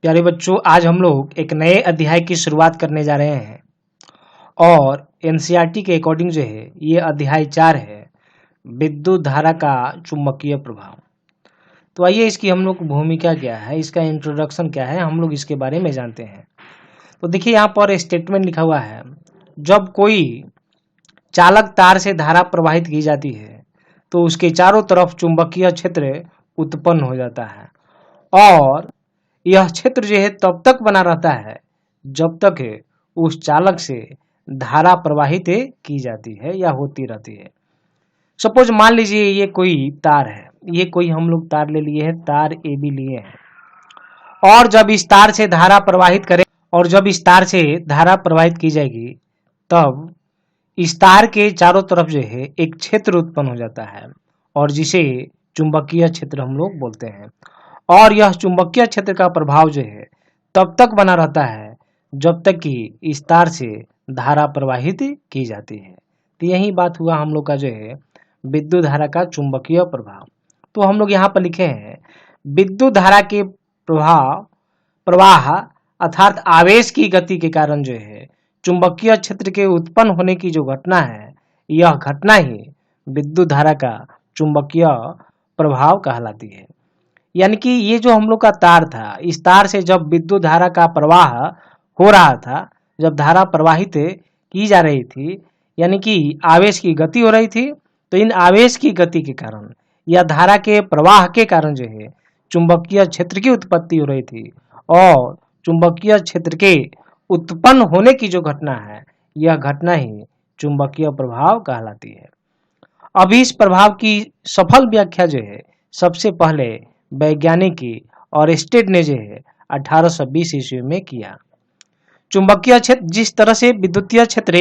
प्यारे बच्चों, आज हम लोग एक नए अध्याय की शुरुआत करने जा रहे हैं और एनसीईआरटी के अकॉर्डिंग जो है ये अध्याय 4 है, विद्युत धारा का चुंबकीय प्रभाव। तो आइए इसकी हम लोग भूमिका क्या है, इसका इंट्रोडक्शन क्या है, हम लोग इसके बारे में जानते हैं। तो देखिए यहाँ पर स्टेटमेंट लिखा हुआ है, जब कोई चालक तार से धारा प्रवाहित की जाती है तो उसके चारों तरफ चुंबकीय क्षेत्र उत्पन्न हो जाता है और यह क्षेत्र जो है तब तक बना रहता है जब तक उस चालक से धारा प्रवाहित की जाती है या होती रहती है। सपोज मान लीजिए ये कोई तार है, ये कोई हम लोग तार ले लिए हैं, तार ए बी लिए हैं और जब इस तार से धारा प्रवाहित करें और जब इस तार से धारा प्रवाहित की जाएगी तब इस तार के चारों तरफ जो है एक क्षेत्र उत्पन्न हो जाता है और जिसे चुंबकीय क्षेत्र हम लोग बोलते हैं। और यह चुंबकीय क्षेत्र का प्रभाव जो है तब तक बना रहता है जब तक कि इस तार से धारा प्रवाहित की जाती है। तो यही बात हुआ हम लोग का जो है विद्युत धारा का चुंबकीय प्रभाव। तो हम लोग यहाँ पर लिखे हैं विद्युत धारा के प्रवाह अर्थात आवेश की गति के कारण जो है चुंबकीय क्षेत्र के उत्पन्न होने की जो घटना है, यह घटना ही विद्युत धारा का चुंबकीय प्रभाव कहलाती है। यानी कि ये जो हम लोग का तार था, इस तार से जब विद्युत धारा का प्रवाह हो रहा था, जब धारा प्रवाहित की जा रही थी, यानी कि आवेश की गति हो रही थी, तो इन आवेश की गति के कारण या धारा के प्रवाह के कारण जो है चुंबकीय क्षेत्र की उत्पत्ति हो रही थी और चुंबकीय क्षेत्र के उत्पन्न होने की जो घटना है, यह घटना ही चुंबकीय प्रभाव कहलाती है। अभी इस प्रभाव की सफल व्याख्या जो है सबसे पहले वैज्ञानिक और स्टेट ने जो है 1820 ईस्वी में किया। चुंबकीय क्षेत्र जिस तरह से विद्युतीय क्षेत्र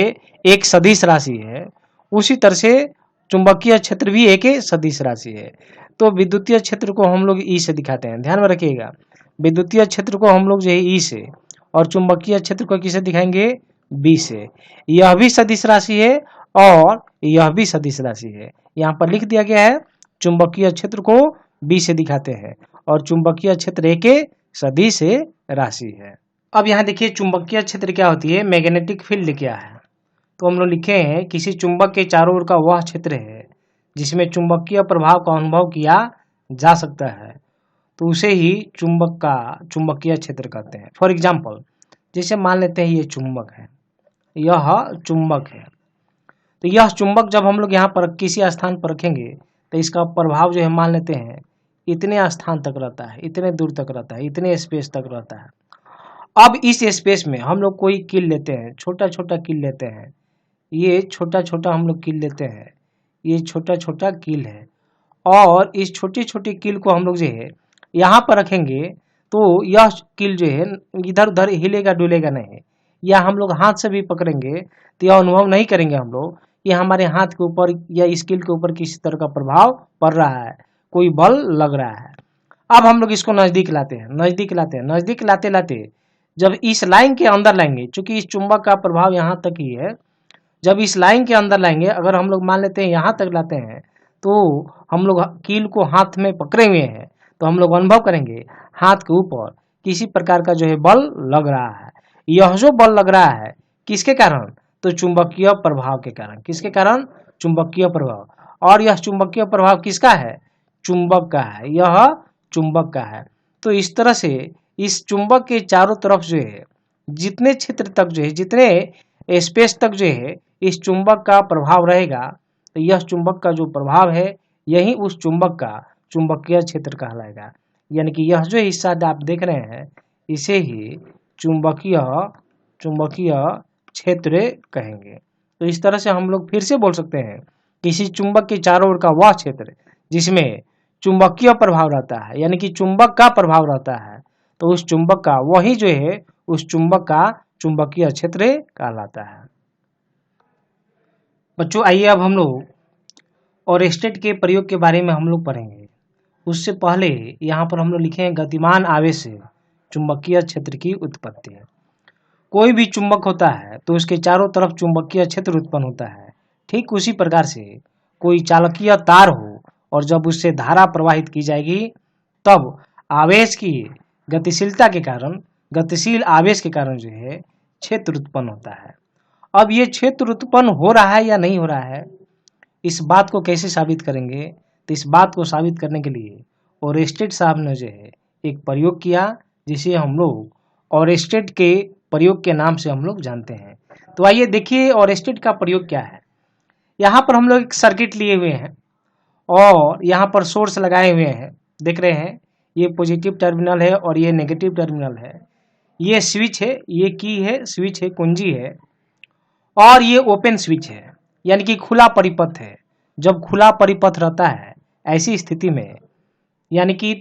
एक सदिश राशि है, उसी तरह से चुंबकीय क्षेत्र भी एक सदिश राशि है। तो विद्युतीय क्षेत्र को हम लोग ई से दिखाते हैं, ध्यान में रखिएगा। विद्युतीय क्षेत्र को हम लोग जो है ई से और चुंबकीय क्षेत्र को किसे दिखाएंगे, बी से। यह भी सदिश राशि है और यह भी सदिश राशि है। यहाँ पर लिख दिया गया है चुंबकीय क्षेत्र को बी से दिखाते हैं और चुंबकीय क्षेत्र एक सदिश राशि है। अब यहाँ देखिए चुंबकीय क्षेत्र क्या होती है, मैग्नेटिक फील्ड क्या है। तो हम लोग लिखे हैं किसी चुंबक के चारों ओर का वह क्षेत्र है जिसमें चुंबकीय प्रभाव का अनुभव किया जा सकता है, तो उसे ही चुंबक का चुंबकीय क्षेत्र कहते हैं। फॉर एग्जाम्पल, जैसे मान लेते हैं ये चुंबक है, यह चुंबक है, तो यह चुंबक जब हम लोग यहाँ पर किसी स्थान पर रखेंगे तो इसका प्रभाव जो है मान लेते हैं इतने स्थान तक रहता है, इतने दूर तक रहता है, इतने स्पेस तक रहता है। अब इस स्पेस में हम लोग कोई कील लेते हैं, छोटा छोटा कील लेते हैं, ये छोटा छोटा हम लोग कील लेते हैं, ये छोटा छोटा कील है और इस छोटी छोटी कील को हम लोग जो है यहाँ पर रखेंगे तो यह कील जो है इधर उधर हिलेगा डुलेगा नहीं। या हम लोग हाथ से भी पकड़ेंगे तो यह अनुभव नहीं करेंगे हम लोग ये हमारे हाथ के ऊपर या इस कील के ऊपर किसी तरह का प्रभाव पड़ रहा है, कोई बल लग रहा है। अब हम लोग इसको नजदीक लाते हैं, नजदीक लाते हैं, नजदीक लाते लाते जब इस लाइन के अंदर लाएंगे, चूंकि इस चुंबक का प्रभाव यहाँ तक ही है, जब इस लाइन के अंदर लाएंगे, अगर हम लोग मान लेते हैं यहाँ तक लाते हैं तो हम लोग कील को हाथ में पकड़े हुए हैं तो हम लोग अनुभव करेंगे हाथ के ऊपर किसी प्रकार का जो है बल लग रहा है। यह जो बल लग रहा है किसके कारण, तो चुंबकीय प्रभाव के कारण। किसके कारण, चुंबकीय प्रभाव। और यह चुंबकीय प्रभाव किसका है, चुंबक का है, यह चुंबक का है। तो इस तरह से इस चुंबक के चारों तरफ जो है जितने क्षेत्र तक जो है, जितने स्पेस तक जो है इस चुंबक का प्रभाव रहेगा, तो यह चुंबक का जो प्रभाव है यही उस चुंबक का चुंबकीय क्षेत्र कहलाएगा। यानी कि यह जो हिस्सा आप देख रहे हैं इसे ही चुंबकीय क्षेत्र कहेंगे। तो इस तरह से हम लोग फिर से बोल सकते हैं किसी चुंबक के चारों ओर का वह क्षेत्र जिसमें चुंबकीय प्रभाव रहता है, यानी कि चुंबक का प्रभाव रहता है, तो उस चुंबक का वही जो है उस चुंबक का चुंबकीय क्षेत्र कहलाता है। बच्चों आइए अब हम लोग और स्टेट के प्रयोग के बारे में हम लोग पढ़ेंगे। उससे पहले यहाँ पर हम लोग लिखे हैं गतिमान आवेश से चुंबकीय क्षेत्र की उत्पत्ति है। कोई भी चुंबक होता है तो उसके चारों तरफ चुंबकीय क्षेत्र उत्पन्न होता है। ठीक उसी प्रकार से कोई चालकीय तार हो और जब उससे धारा प्रवाहित की जाएगी तब आवेश की गतिशीलता के कारण, गतिशील आवेश के कारण जो है क्षेत्र उत्पन्न होता है। अब ये क्षेत्र उत्पन्न हो रहा है या नहीं हो रहा है, इस बात को कैसे साबित करेंगे? तो इस बात को साबित करने के लिए ओरेस्टेड साहब ने जो है एक प्रयोग किया, जिसे हम लोग ओरेस्टेड के प्रयोग के नाम से हम लोग जानते हैं। तो आइए देखिए ओरेस्टेड का प्रयोग क्या है। यहाँ पर हम लोग एक सर्किट लिए हुए हैं और यहाँ पर सोर्स लगाए हुए हैं, देख रहे हैं, ये पॉजिटिव टर्मिनल है और ये नेगेटिव टर्मिनल है। ये स्विच है, ये की है, स्विच है, कुंजी है, और ये ओपन स्विच है, यानी कि खुला परिपथ है। जब खुला परिपथ रहता है ऐसी स्थिति में, यानी कि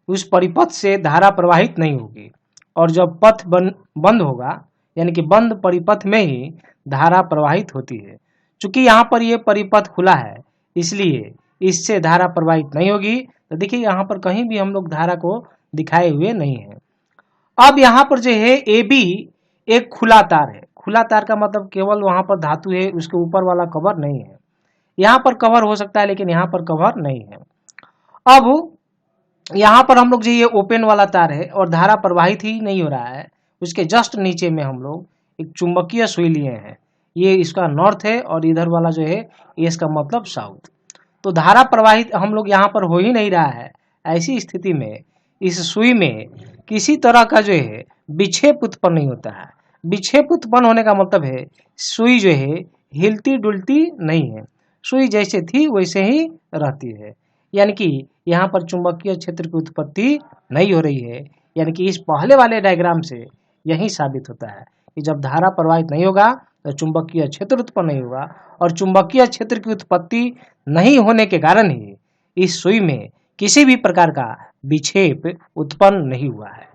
उस परिपथ से धारा प्रवाहित नहीं होगी, और जब पथ बंद होगा, यानी कि बंद परिपथ में ही धारा प्रवाहित होती है। चूंकि यहाँ पर ये परिपथ खुला है, इसलिए इससे धारा प्रवाहित नहीं होगी। तो देखिए यहाँ पर कहीं भी हम लोग धारा को दिखाए हुए नहीं है। अब यहाँ पर जो है ए बी एक खुला तार है। खुला तार का मतलब केवल वहाँ पर धातु है, उसके ऊपर वाला कवर नहीं है। यहाँ पर कवर हो सकता है लेकिन यहाँ पर कवर नहीं है। अब यहाँ पर हम लोग जो ये ओपन वाला तार है और धारा प्रवाहित ही नहीं हो रहा है, उसके जस्ट नीचे में हम लोग एक चुंबकीय सुई लिए हैं। ये इसका नॉर्थ है और इधर वाला जो है ये इसका मतलब साउथ। तो धारा प्रवाहित हम लोग यहाँ पर हो ही नहीं रहा है। ऐसी स्थिति में इस सुई में किसी तरह का जो है विक्षेप उत्पन्न नहीं होता है। विक्षेप उत्पन्न होने का मतलब है सुई जो है हिलती डुलती नहीं है, सुई जैसे थी वैसे ही रहती है। यानी कि यहाँ पर चुंबकीय क्षेत्र की उत्पत्ति नहीं हो रही है। यानी कि इस पहले वाले डायग्राम से यही साबित होता है कि जब धारा प्रवाहित नहीं होगा तो चुंबकीय क्षेत्र उत्पन्न नहीं होगा, और चुंबकीय क्षेत्र की उत्पत्ति नहीं होने के कारण ही इस सुई में किसी भी प्रकार का विक्षेप उत्पन्न नहीं हुआ है।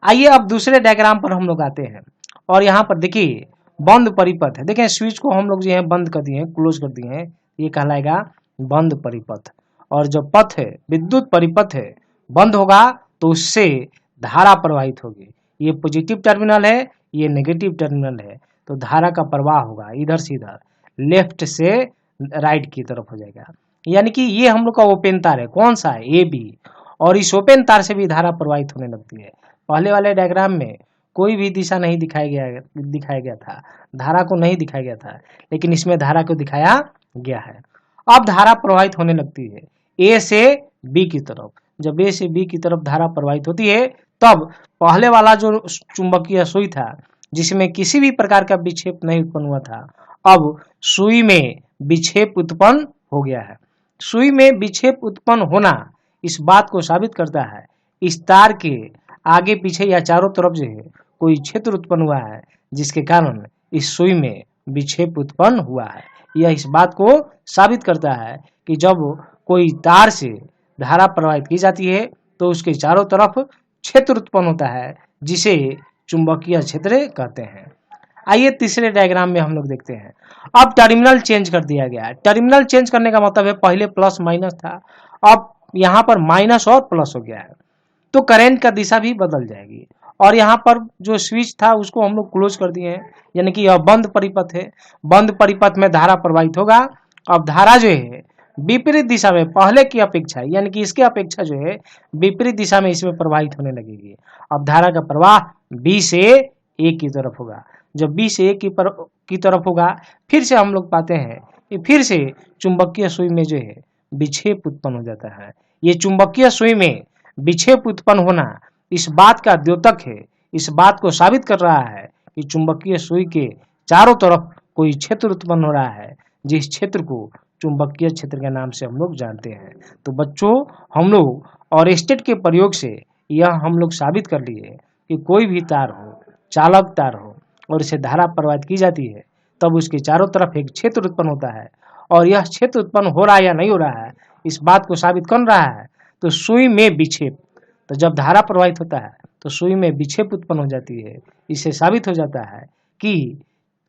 आइए अब दूसरे डायग्राम पर हम लोग आते हैं, और यहाँ पर देखिए बंद परिपथ है। देखें स्विच को हम लोग जो है बंद कर दिए हैं, क्लोज कर दिए हैं, ये कहलाएगा बंद परिपथ। और जो पथ है, विद्युत परिपथ है, बंद होगा तो उससे धारा प्रवाहित होगी। ये पॉजिटिव टर्मिनल है, ये नेगेटिव टर्मिनल है, तो धारा का प्रवाह होगा इधर से इधर, लेफ्ट से राइट की तरफ हो जाएगा। यानी कि ये हम लोग का ओपन तार है, कौन सा है, ए बी, और इस ओपन तार से भी धारा प्रवाहित होने लगती है। पहले वाले डायग्राम में कोई भी दिशा नहीं दिखाया गया था, धारा को नहीं दिखाया गया था, लेकिन इसमें धारा को दिखाया गया है। अब धारा प्रवाहित होने लगती है ए से बी की तरफ। जब ए से बी की तरफ धारा प्रवाहित होती है, तब पहले वाला जो चुंबकीय सुई था जिसमें किसी भी प्रकार का विक्षेप नहीं उत्पन्न हुआ था, अब सुई में विक्षेप उत्पन्न हो गया है। सुई में विक्षेप उत्पन्न होना इस बात को साबित करता है इस तार के आगे पीछे या चारों तरफ जो है कोई क्षेत्र उत्पन्न हुआ है, जिसके कारण इस सुई में विक्षेप उत्पन्न हुआ है। यह इस बात को साबित करता है कि जब कोई तार से धारा प्रवाहित की जाती है तो उसके चारों तरफ क्षेत्र उत्पन्न होता है, जिसे चुंबकीय क्षेत्र कहते हैं। आइए तीसरे डायग्राम में हम लोग देखते हैं। अब टर्मिनल चेंज कर दिया गया है। टर्मिनल चेंज करने का मतलब है पहले प्लस माइनस था, अब यहाँ पर माइनस और प्लस हो गया है, तो करंट का दिशा भी बदल जाएगी। और यहाँ पर जो स्विच था उसको हम लोग क्लोज कर दिए हैं, यानी कि यह बंद परिपथ है। बंद परिपथ में धारा प्रवाहित होगा। अब धारा जो है विपरीत दिशा में पहले की अपेक्षा, यानी कि इसके अपेक्षा जो है विपरीत दिशा में इसमें प्रवाहित होने लगेगी। अब धारा का प्रवाह बी से ए की तरफ होगा। जब बी से ए की तरफ होगा, फिर से हम लोग पाते हैं कि फिर से चुंबकीय सुई में जो है विक्षेप उत्पन्न हो जाता है। ये चुंबकीय सुई में विक्षेप उत्पन्न होना इस बात का द्योतक है, इस बात को साबित कर रहा है कि चुंबकीय सुई के चारों तरफ कोई क्षेत्र उत्पन्न हो रहा है, जिस क्षेत्र को चुंबकीय क्षेत्र के नाम से हम लोग जानते हैं। तो बच्चों, हम लोग ओरेस्टेड के प्रयोग से यह हम लोग साबित कर लिए कि कोई भी तार हो, चालक तार हो, और इसे धारा प्रवाहित की जाती है, तब उसके चारों तरफ एक क्षेत्र उत्पन्न होता है, और यह क्षेत्र उत्पन्न हो रहा है या नहीं हो रहा है इस बात को साबित कर रहा है। तो सुई में विक्षेप, तो जब धारा प्रवाहित होता है तो सुई में विक्षेप उत्पन्न हो जाती है। इससे साबित हो जाता है कि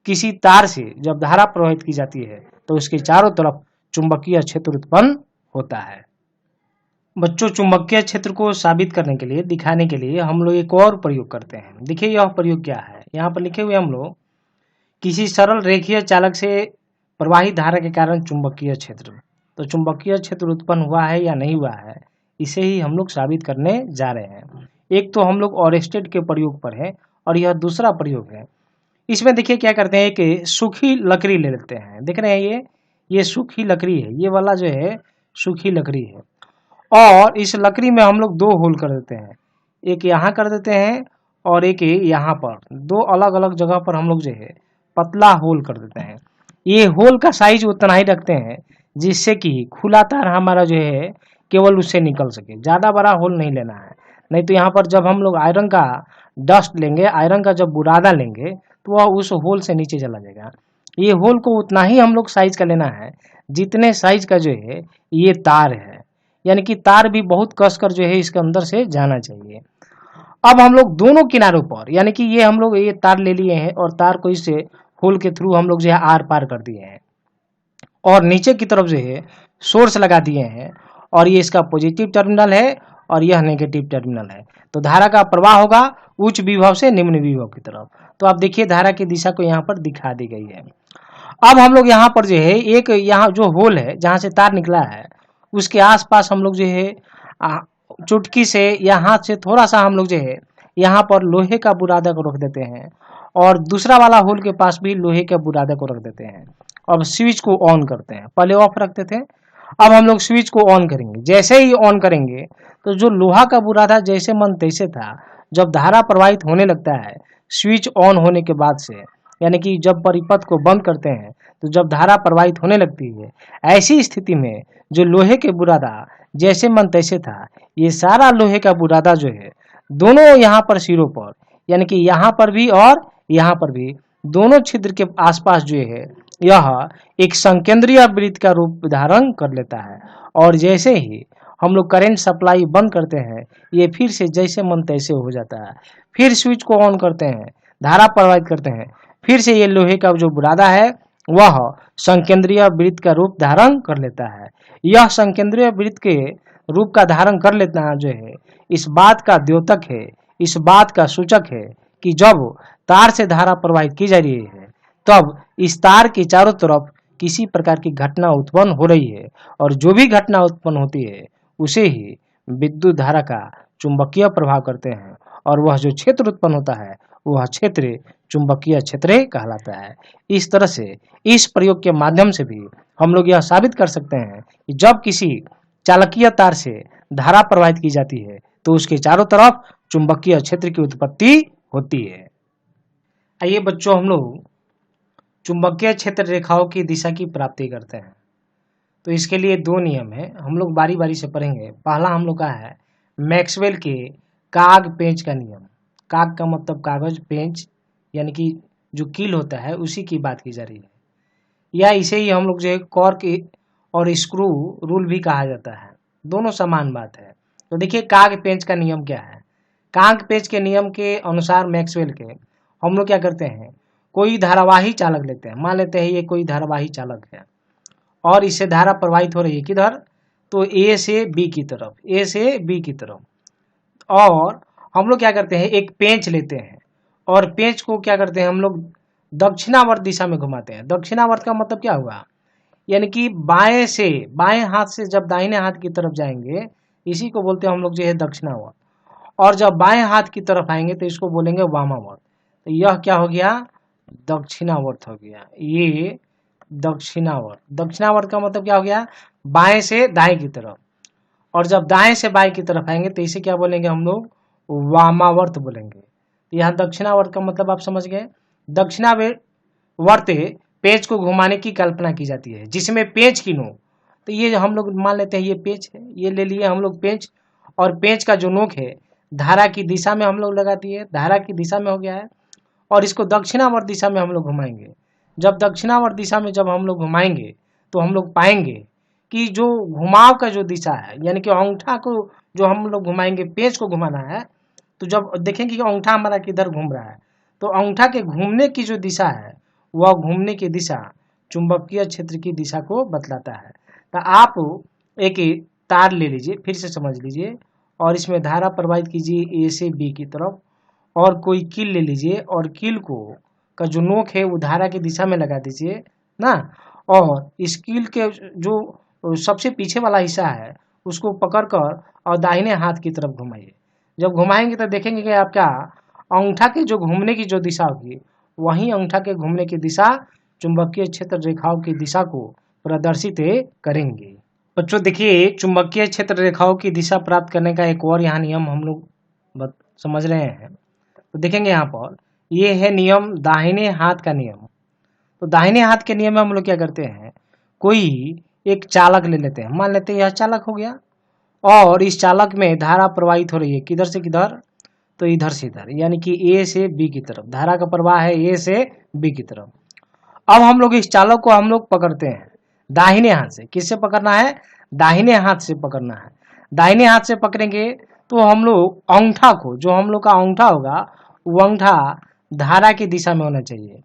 किसी तार से जब धारा प्रवाहित की जाती है तो उसके चारों तरफ चुंबकीय क्षेत्र उत्पन्न होता है। बच्चों, चुंबकीय क्षेत्र को साबित करने के लिए, दिखाने के लिए हम लोग एक और प्रयोग करते हैं। देखिए यह प्रयोग क्या है। यहाँ पर लिखे हुए हम लोग किसी सरल रेखीय चालक से प्रवाहित धारा के कारण चुंबकीय क्षेत्र, तो चुंबकीय क्षेत्र उत्पन्न हुआ है या नहीं हुआ है, इसे ही हम लोग साबित करने जा रहे हैं। एक तो हम लोग ऑरेस्टेड के प्रयोग पर है और यह दूसरा प्रयोग है। इसमें देखिए क्या करते हैं कि सूखी लकड़ी ले लेते हैं, देख रहे हैं ये सूखी लकड़ी है, ये वाला जो है सूखी लकड़ी है और इस लकड़ी में हम लोग दो होल कर देते हैं, एक यहाँ कर देते हैं और एक यहाँ पर, दो अलग अलग जगह पर हम लोग जो है पतला होल कर देते हैं। ये होल का साइज उतना ही रखते हैं जिससे कि खुला तार हमारा जो है केवल उससे निकल सके, ज़्यादा बड़ा होल नहीं लेना है, नहीं तो यहाँ पर जब हम लोग आयरन का डस्ट लेंगे, आयरन का जब बुरादा लेंगे तो वह उस होल से नीचे चला जाएगा। ये होल को उतना ही हम लोग साइज का लेना है जितने साइज का जो है ये तार है, यानी कि तार भी बहुत कसकर जो है इसके अंदर से जाना चाहिए। अब हम लोग दोनों किनारों पर, यानी कि ये हम लोग ये तार ले लिए हैं और तार को इससे होल के थ्रू हम लोग जो है आर पार कर दिए हैं और नीचे की तरफ जो है सोर्स लगा दिए हैं और ये इसका पॉजिटिव टर्मिनल है और यह नेगेटिव टर्मिनल है। तो धारा का प्रवाह होगा उच्च विभव से निम्न विभव की तरफ। तो आप देखिए धारा की दिशा को यहाँ पर दिखा दी गई है। अब हम लोग यहाँ पर जो है एक यहाँ जो होल है जहाँ से तार निकला है उसके आसपास हम लोग जो है चुटकी से या हाथ से थोड़ा सा हम लोग जो है यहाँ पर लोहे का बुरादा को रख देते हैं और दूसरा वाला होल के पास भी लोहे के बुरादा को रख देते हैं। अब स्विच को ऑन करते हैं, पहले ऑफ रखते थे, अब हम लोग स्विच को ऑन करेंगे। जैसे ही ऑन करेंगे तो जो लोहा का बुरादा जैसे मन तैसे था, जब धारा प्रवाहित होने लगता है स्विच ऑन होने के बाद से, यानी कि जब परिपथ को बंद करते हैं तो जब धारा प्रवाहित होने लगती है, ऐसी स्थिति में जो लोहे के बुरादा जैसे मन तैसे था, ये सारा लोहे का बुरादा जो है दोनों यहाँ पर सिरों पर, यानी कि यहाँ पर भी और यहाँ पर भी, दोनों छिद्र के आसपास जो है यह एक संकेंद्रीय वृत्त का रूप धारण कर लेता है और जैसे ही हम लोग करंट सप्लाई बंद करते हैं ये फिर से जैसे मन तैसे हो जाता है। फिर स्विच को ऑन करते हैं, धारा प्रवाहित करते हैं, फिर से ये लोहे का जो बुरादा है वह संकेंद्रीय वृत्त का रूप धारण कर लेता है। यह संकेंद्रीय वृत्त के रूप का धारण कर लेता जो है इस बात का द्योतक है, इस बात का सूचक है कि जब तार से धारा प्रवाहित की जा रही है तब इस तार के चारों तरफ किसी प्रकार की घटना उत्पन्न हो रही है और जो भी घटना उत्पन्न होती है उसे ही विद्युत धारा का चुंबकीय प्रभाव करते हैं और वह जो क्षेत्र उत्पन्न होता है वह क्षेत्र चुंबकीय क्षेत्र कहलाता है। इस तरह से इस प्रयोग के माध्यम से भी हम लोग यह साबित कर सकते हैं कि जब किसी चालकीय तार से धारा प्रवाहित की जाती है तो उसके चारों तरफ चुंबकीय क्षेत्र की उत्पत्ति होती है। आइए बच्चों, हम लोग चुंबकीय क्षेत्र रेखाओं की दिशा की प्राप्ति करते हैं। तो इसके लिए दो नियम है, हम लोग बारी बारी से पढ़ेंगे। पहला हम लोग का है मैक्सवेल के काग पेंच का नियम। काग का मतलब कागज, पेंच यानी कि जो कील होता है उसी की बात की जा रही है, या इसे ही हम लोग जो है कॉर्क और स्क्रू रूल भी कहा जाता है, दोनों समान बात है। तो देखिए काग पेंच का नियम क्या है। काग पेंच के नियम के अनुसार मैक्सवेल के हम लोग क्या करते हैं, कोई धारावाही चालक लेते हैं, मान लेते हैं ये कोई धारावाही चालक है और इससे धारा प्रवाहित हो रही है किधर, तो ए से बी की तरफ, ए से बी की तरफ। और हम लोग क्या करते हैं एक पेंच लेते हैं और पेंच को क्या करते हैं हम लोग दक्षिणावर्त दिशा में घुमाते हैं। दक्षिणावर्त का मतलब क्या हुआ, यानी कि बाएं से, बाएं हाथ से जब दाहिने हाथ की तरफ जाएंगे इसी को बोलते हैं हम लोग जो है दक्षिणावर्त, और जब बाएं हाथ की तरफ आएंगे तो इसको बोलेंगे वामावर्त। तो यह क्या हो गया, दक्षिणावर्त हो गया, ये दक्षिणावर्त। दक्षिणावर्त का मतलब क्या हो गया, बाएं से दाएं की तरफ, और जब दाएं से बाएं की तरफ आएंगे तो इसे क्या बोलेंगे हम लोग, वामावर्त बोलेंगे। यहाँ दक्षिणावर्त का मतलब आप समझ गए। दक्षिणावर्त पेंच को घुमाने की कल्पना की जाती है जिसमें पेंच की नोक, तो ये हम लोग मान लेते हैं ये पेंच है, ये ले लिए हम लोग पेंच, और पेंच का जो नोक है धारा की दिशा में हम लोग लगाती है, धारा की दिशा में हो गया है, और इसको दक्षिणावर्त दिशा में हम लोग घुमाएंगे। जब दक्षिणावर्त दिशा में जब हम लोग घुमाएंगे तो हम लोग पाएंगे कि जो घुमाव का जो दिशा है, यानी कि अंगूठा को जो हम लोग घुमाएंगे, पेंच को घुमाना है, तो जब देखेंगे कि अंगूठा हमारा किधर घूम रहा है तो अंगूठा के घूमने की जो दिशा है वह घूमने की दिशा चुंबकीय क्षेत्र की दिशा को बतलाता है। तो आप एक तार ले लीजिए, फिर से समझ लीजिए, और इसमें धारा प्रवाहित कीजिए ए से बी की तरफ, और कोई कील ले लीजिए और कील को का जो नोक है वो धारा की दिशा में लगा दीजिए ना, और इस कील के जो सबसे पीछे वाला हिस्सा है उसको पकड़कर और दाहिने हाथ की तरफ घुमाइए। जब घुमाएंगे तो देखेंगे कि आपका अंगूठा के जो घूमने की जो दिशा होगी वही अंगूठा के घूमने की दिशा चुंबकीय क्षेत्र रेखाओं की दिशा को प्रदर्शित करेंगे। बच्चों देखिए, चुंबकीय क्षेत्र रेखाओं की दिशा प्राप्त करने का एक और यहाँ नियम हम लोग समझ रहे हैं। तो देखेंगे यहाँ पर ये है नियम दाहिने हाथ का नियम। तो दाहिने हाथ के नियम में हम लोग क्या करते हैं, कोई एक चालक ले लेते हैं, मान लेते हैं यह चालक हो गया और इस चालक में धारा प्रवाहित हो रही है, किधर से किधर, तो इधर से इधर, यानी कि ए से बी की तरफ धारा का प्रवाह है, ए से बी की तरफ। अब हम लोग इस चालक को हम लोग पकड़ते हैं दाहिने हाथ से। किससे पकड़ना है, दाहिने हाथ से पकड़ना है। दाहिने हाथ से पकड़ेंगे तो हम लोग अंगूठा को, जो हम लोग का अंगूठा होगा वो अंगूठा धारा की दिशा में होना चाहिए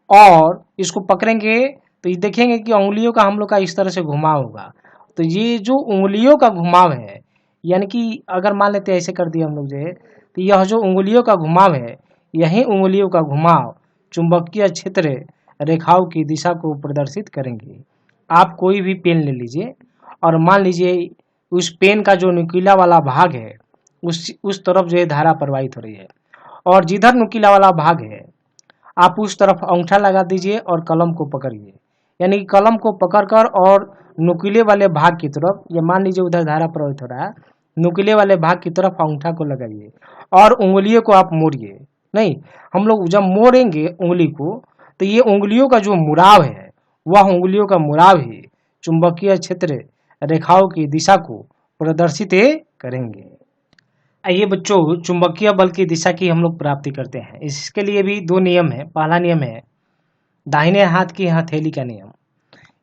और इसको पकड़ेंगे तो ये देखेंगे कि उंगलियों का हम लोग का इस तरह से घुमाव होगा। तो ये जो उंगलियों का घुमाव है, यानी कि अगर मान लेते हैं ऐसे कर दिया हम लोग जो, तो यह जो उंगलियों का घुमाव है, यही उंगलियों का घुमाव चुंबकीय क्षेत्र रेखाओं की दिशा को प्रदर्शित करेंगे। आप कोई भी पेन ले लीजिए और मान लीजिए उस पेन का जो नुकीला वाला भाग है उस तरफ जो है धारा प्रवाहित हो रही है और जिधर नुकीला वाला भाग है आप उस तरफ अंगूठा लगा दीजिए और कलम को पकड़िए, यानी कि कलम को पकड़कर और नुकीले वाले भाग की तरफ, ये मान लीजिए उधर धारा प्रवाहित हो रहा है, नुकीले वाले भाग की तरफ अंगूठा को लगाइए और उंगलियों को आप मोड़िए। नहीं, हम लोग जब मोड़ेंगे उंगली को तो ये उंगलियों का जो मुड़ाव है वह उंगलियों का मुड़ाव ही चुंबकीय क्षेत्र रेखाओं की दिशा को प्रदर्शित करेंगे। आइए बच्चों, चुंबकीय बल की दिशा की हम लोग प्राप्ति करते हैं। इसके लिए भी दो नियम है। पहला नियम है दाहिने हाथ की हथेली का नियम।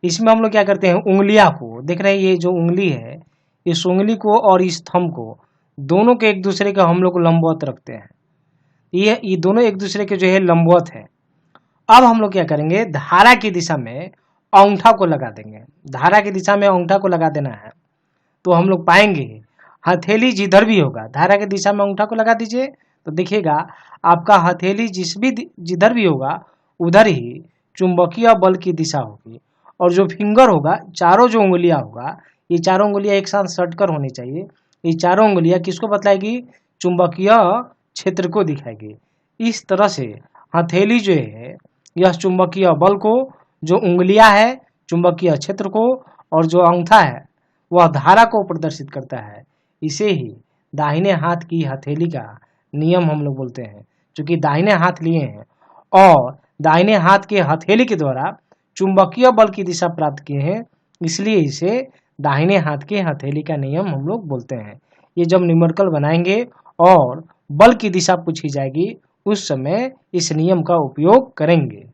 इसमें हम लोग क्या करते हैं, उंगलियां को, देख रहे हैं ये जो उंगली है, इस उंगली को और इस थंब को दोनों के एक दूसरे का हम लोग लंबवत रखते हैं। ये दोनों एक दूसरे के जो है लंबवत है। अब हम लोग क्या करेंगे, धारा की दिशा में अंगूठा को लगा देंगे। धारा की दिशा में अंगूठा को लगा देना है तो हम लोग पाएंगे हथेली जिधर भी होगा, धारा की दिशा में अंगूठा को लगा दीजिए तो देखिएगा आपका हथेली जिधर भी होगा उधर ही चुंबकीय बल की दिशा होगी। और जो फिंगर होगा, चारों जो उंगलियां होगा, ये चारों उंगलियां एक साथ सटकर होनी चाहिए। ये चारों उंगलियां किसको बतलाएगी, चुंबकीय क्षेत्र को दिखाएगी। इस तरह से हथेली जो है यह चुंबकीय बल को, जो उंगलियां है चुंबकीय क्षेत्र को और जो अंगूठा है वह धारा को प्रदर्शित करता है। इसे ही दाहिने हाथ की हथेली का नियम हम लोग बोलते हैं। क्योंकि दाहिने हाथ लिए हैं और दाहिने हाथ के हथेली के द्वारा चुंबकीय बल की दिशा प्राप्त किए हैं, इसलिए इसे दाहिने हाथ के हथेली का नियम हम लोग बोलते हैं। ये जब न्यूमेरिकल बनाएंगे और बल की दिशा पूछी जाएगी उस समय इस नियम का उपयोग करेंगे।